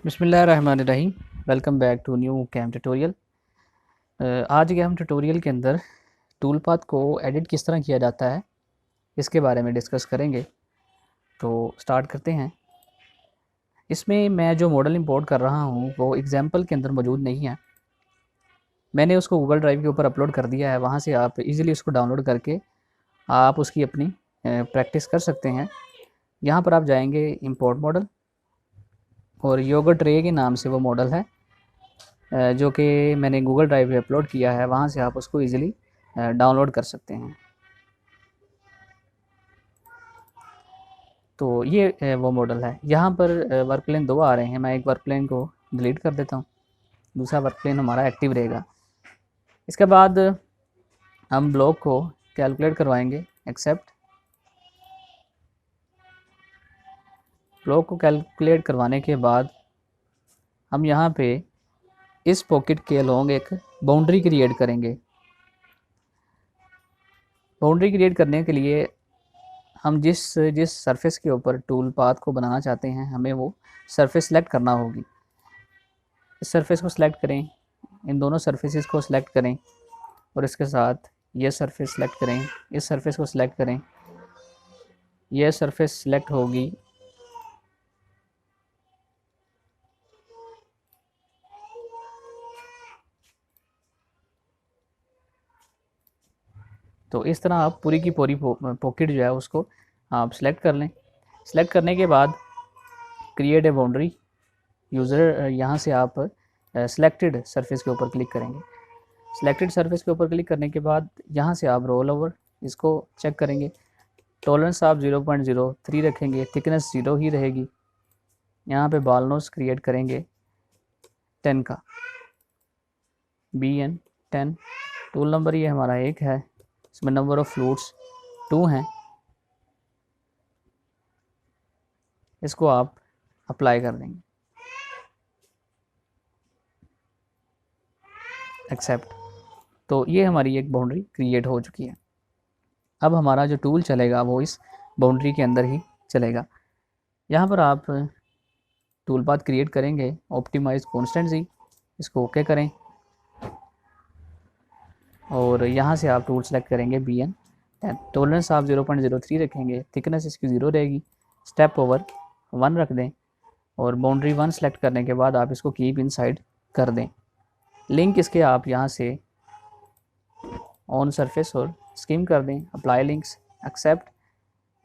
बिस्मिल्लाहिर्रहमानिर्रहीम। Welcome back to new cam tutorial. आज के हम ट्यूटोरियल के अंदर टूल पाथ को एडिट किस तरह किया जाता है इसके बारे में डिस्कस करेंगे। तो स्टार्ट करते हैं। इसमें मैं जो मॉडल इंपोर्ट कर रहा हूँ वो एग्जांपल के अंदर मौजूद नहीं है। मैंने उसको गूगल ड्राइव के ऊपर अपलोड कर दिया है। वहाँ से आप इजीली उसको डाउनलोड करके आप उसकी अपनी प्रैक्टिस कर सकते हैं। यहाँ पर आप जाएंगे इंपोर्ट मॉडल, और योगा ट्रे के नाम से वो मॉडल है जो कि मैंने गूगल ड्राइव पे अपलोड किया है। वहाँ से आप उसको इजीली डाउनलोड कर सकते हैं। तो ये वो मॉडल है। यहाँ पर वर्क प्लेन दो आ रहे हैं। मैं एक वर्क प्लेन को डिलीट कर देता हूँ, दूसरा वर्क प्लेन हमारा एक्टिव रहेगा। इसके बाद हम ब्लॉक को कैलकुलेट करवाएंगे। एक्सेप्ट ब्लॉक को कैलकुलेट करवाने के बाद हम यहाँ पे इस पॉकेट के अलोंग एक बाउंड्री क्रिएट करेंगे। बाउंड्री क्रिएट करने के लिए हम जिस जिस सरफेस के ऊपर टूल पाथ को बनाना चाहते हैं हमें वो सरफेस सेलेक्ट करना होगी। इस सरफेस को सिलेक्ट करें, इन दोनों सरफेसेस को सिलेक्ट करें और इसके साथ ये सरफेस सेलेक्ट करें, इस सरफेस को सिलेक्ट करें, यह सरफेस सिलेक्ट होगी। तो इस तरह आप पूरी की पूरी पॉकेट जो है उसको आप सिलेक्ट कर लें। सिलेक्ट करने के बाद क्रिएट ए बाउंड्री यूज़र, यहाँ से आप सिलेक्टेड सरफेस के ऊपर क्लिक करेंगे। सिलेक्टेड सरफेस के ऊपर क्लिक करने के बाद यहाँ से आप रोल ओवर इसको चेक करेंगे। टॉलरेंस आप 0.03 रखेंगे, थिकनेस 0 ही रहेगी। यहाँ पे बाल नोज क्रिएट करेंगे 10 का, BN 10। टूल नंबर ये हमारा 1 है। इसमें नंबर ऑफ फ्लूट्स 2 हैं। इसको आप अप्लाई कर देंगे। एक्सेप्ट। तो ये हमारी एक बाउंड्री क्रिएट हो चुकी है। अब हमारा जो टूल चलेगा वो इस बाउंड्री के अंदर ही चलेगा। यहाँ पर आप टूल पाथ क्रिएट करेंगे, ऑप्टिमाइज कॉन्स्टेंसी, इसको ओके करें और यहाँ से आप टूल सेलेक्ट करेंगे BN 10। टॉलरेंस आप 0.03 रखेंगे, थिकनेस इसकी 0 रहेगी। स्टेप ओवर 1 रख दें और बाउंड्री 1 सेलेक्ट करने के बाद आप इसको कीप इनसाइड कर दें। लिंक इसके आप यहाँ से ऑन सरफेस और स्कीम कर दें, अप्लाई लिंक्स, एक्सेप्ट।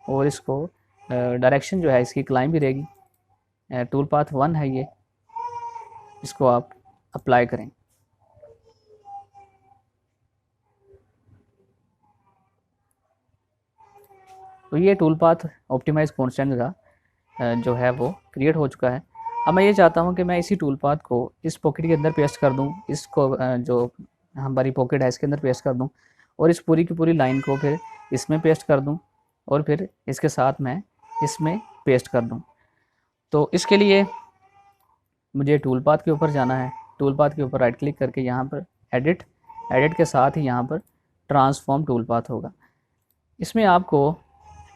और इसको डायरेक्शन जो है इसकी क्लाइंब भी रहेगी। टूल पाथ 1 है ये, इसको आप अप्लाई करें। तो ये टूल पाथ ऑप्टिमाइज कॉन्स्टेंट का जो है वो क्रिएट हो चुका है। अब मैं ये चाहता हूँ कि मैं इसी टूल पाथ को इस पॉकेट के अंदर पेस्ट कर दूँ, इसको जो हमारी पॉकेट है इसके अंदर पेस्ट कर दूँ और इस पूरी की पूरी लाइन को फिर इसमें पेस्ट कर दूँ और फिर इसके साथ मैं इसमें पेस्ट कर दूँ। तो इसके लिए मुझे टूल पाथ के ऊपर जाना है। टूल पाथ के ऊपर राइट क्लिक करके यहाँ पर एडिट के साथ ही यहाँ पर ट्रांसफॉर्म टूल पाथ होगा। इसमें आपको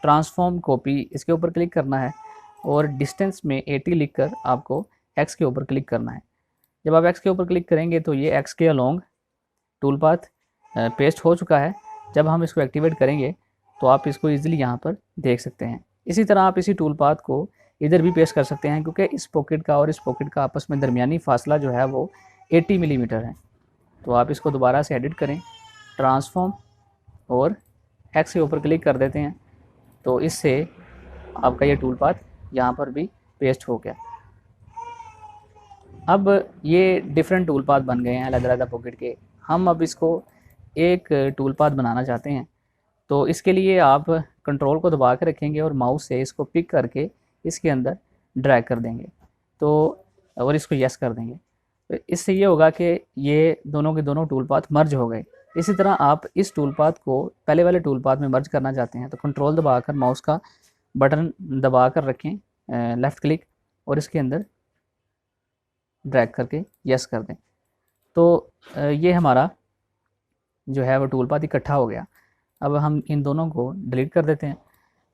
ट्रांसफॉर्म कॉपी इसके ऊपर क्लिक करना है और डिस्टेंस में 80 लिखकर आपको X के ऊपर क्लिक करना है। जब आप X के ऊपर क्लिक करेंगे तो ये X के अलोंग टूल पाथ पेस्ट हो चुका है। जब हम इसको एक्टिवेट करेंगे तो आप इसको ईजिली यहाँ पर देख सकते हैं। इसी तरह आप इसी टूल पाथ को इधर भी पेस्ट कर सकते हैं, क्योंकि इस पॉकेट का और इस पॉकेट का आपस में दरमियानी फासला जो है वो 80 मिलीमीटर है। तो आप इसको दोबारा से एडिट करें, ट्रांसफॉर्म और X के ऊपर क्लिक कर देते हैं। तो इससे आपका ये टूल पाथ यहाँ पर भी पेस्ट हो गया। अब ये डिफरेंट टूल पाथ बन गए हैं अलग अलग पॉकेट के। हम अब इसको एक टूल पाथ बनाना चाहते हैं। तो इसके लिए आप कंट्रोल को दबा के रखेंगे और माउस से इसको पिक करके इसके अंदर ड्रैग कर देंगे तो और इसको यस कर देंगे। तो इससे ये होगा कि ये दोनों के दोनों टूल पाथ मर्ज हो गए। इसी तरह आप इस टूल पाथ को पहले वाले टूल पाथ में मर्ज करना चाहते हैं तो कंट्रोल दबाकर माउस का बटन दबा कर रखें, लेफ़्ट क्लिक, और इसके अंदर ड्रैग करके यस कर दें। तो ये हमारा जो है वो टूल पाथ इकट्ठा हो गया। अब हम इन दोनों को डिलीट कर देते हैं।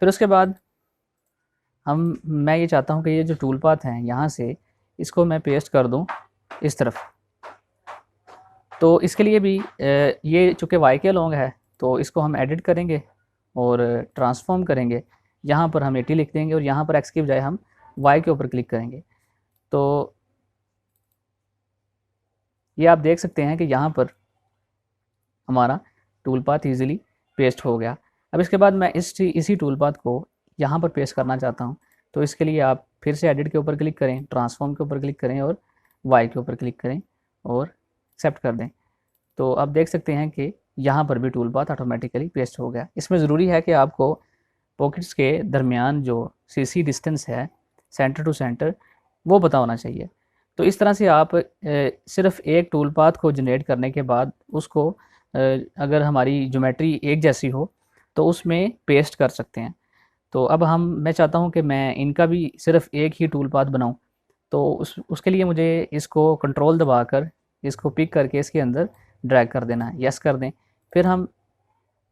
फिर उसके बाद मैं ये चाहता हूँ कि ये जो टूल पाथ हैं यहाँ से इसको मैं पेस्ट कर दूँ इस तरफ। तो इसके लिए भी ये चूँकि वाई के लॉन्ग है तो इसको हम एडिट करेंगे और ट्रांसफॉर्म करेंगे। यहाँ पर हम 80 लिख देंगे और यहाँ पर एक्स की बजाय हम वाई के ऊपर क्लिक करेंगे। तो ये आप देख सकते हैं कि यहाँ पर हमारा टूल पाथ ईजिली पेस्ट हो गया। अब इसके बाद मैं इसी टूल पाथ को यहाँ पर पेस्ट करना चाहता हूँ। तो इसके लिए आप फिर से एडिट के ऊपर क्लिक करें, ट्रांसफॉर्म के ऊपर क्लिक करें और वाई के ऊपर क्लिक करें और एक्सेप्ट कर दें। तो आप देख सकते हैं कि यहाँ पर भी टूल पाथ ऑटोमेटिकली पेस्ट हो गया। इसमें ज़रूरी है कि आपको पॉकेट्स के दरमियान जो सीसी डिस्टेंस है सेंटर टू सेंटर वो पता होना चाहिए। तो इस तरह से आप सिर्फ एक टूल पाथ को जनरेट करने के बाद उसको अगर हमारी ज्योमेट्री एक जैसी हो तो उसमें पेस्ट कर सकते हैं। तो अब मैं चाहता हूं कि मैं इनका भी सिर्फ एक ही टूल पाथ बनाऊं। तो उसके लिए मुझे इसको कंट्रोल दबाकर इसको पिक करके इसके अंदर ड्रैग कर देना है, यस कर दें। फिर हम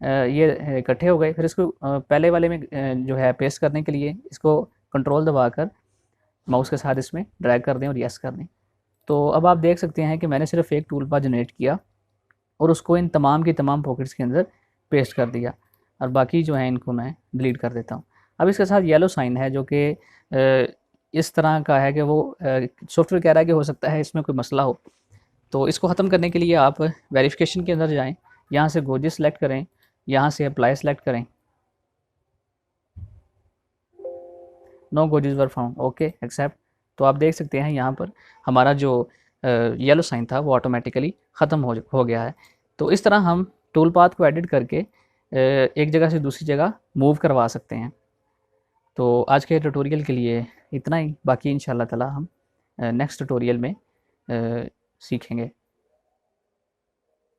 ये इकट्ठे हो गए। फिर इसको पहले वाले में जो है पेस्ट करने के लिए इसको कंट्रोल दबाकर माउस के साथ इसमें ड्रैग कर दें और यस कर दें। तो अब आप देख सकते हैं कि मैंने सिर्फ एक टूल पाथ जनरेट किया और उसको इन तमाम की तमाम पॉकेट्स के अंदर पेस्ट कर दिया और बाकी जो है इनको मैं डिलीट कर देता हूँ। अब इसके साथ येलो साइन है जो कि इस तरह का है कि वो सॉफ्टवेयर कह रहा है कि हो सकता है इसमें कोई मसला हो। तो इसको ख़त्म करने के लिए आप वेरिफिकेशन के अंदर जाएं, यहाँ से गोजी सेलेक्ट करें, यहाँ से अप्लाई सेलेक्ट करें, नो गोजीज वर फाउंड, ओके एक्सेप्ट। तो आप देख सकते हैं यहाँ पर हमारा जो येलो साइन था वो ऑटोमेटिकली ख़त्म हो गया है। तो इस तरह हम टूल पाथ को एडिट करके एक जगह से दूसरी जगह मूव करवा सकते हैं। तो आज के ट्यूटोरियल के लिए इतना ही, बाकी इंशाल्लाह ताला हम नेक्स्ट ट्यूटोरियल में सीखेंगे।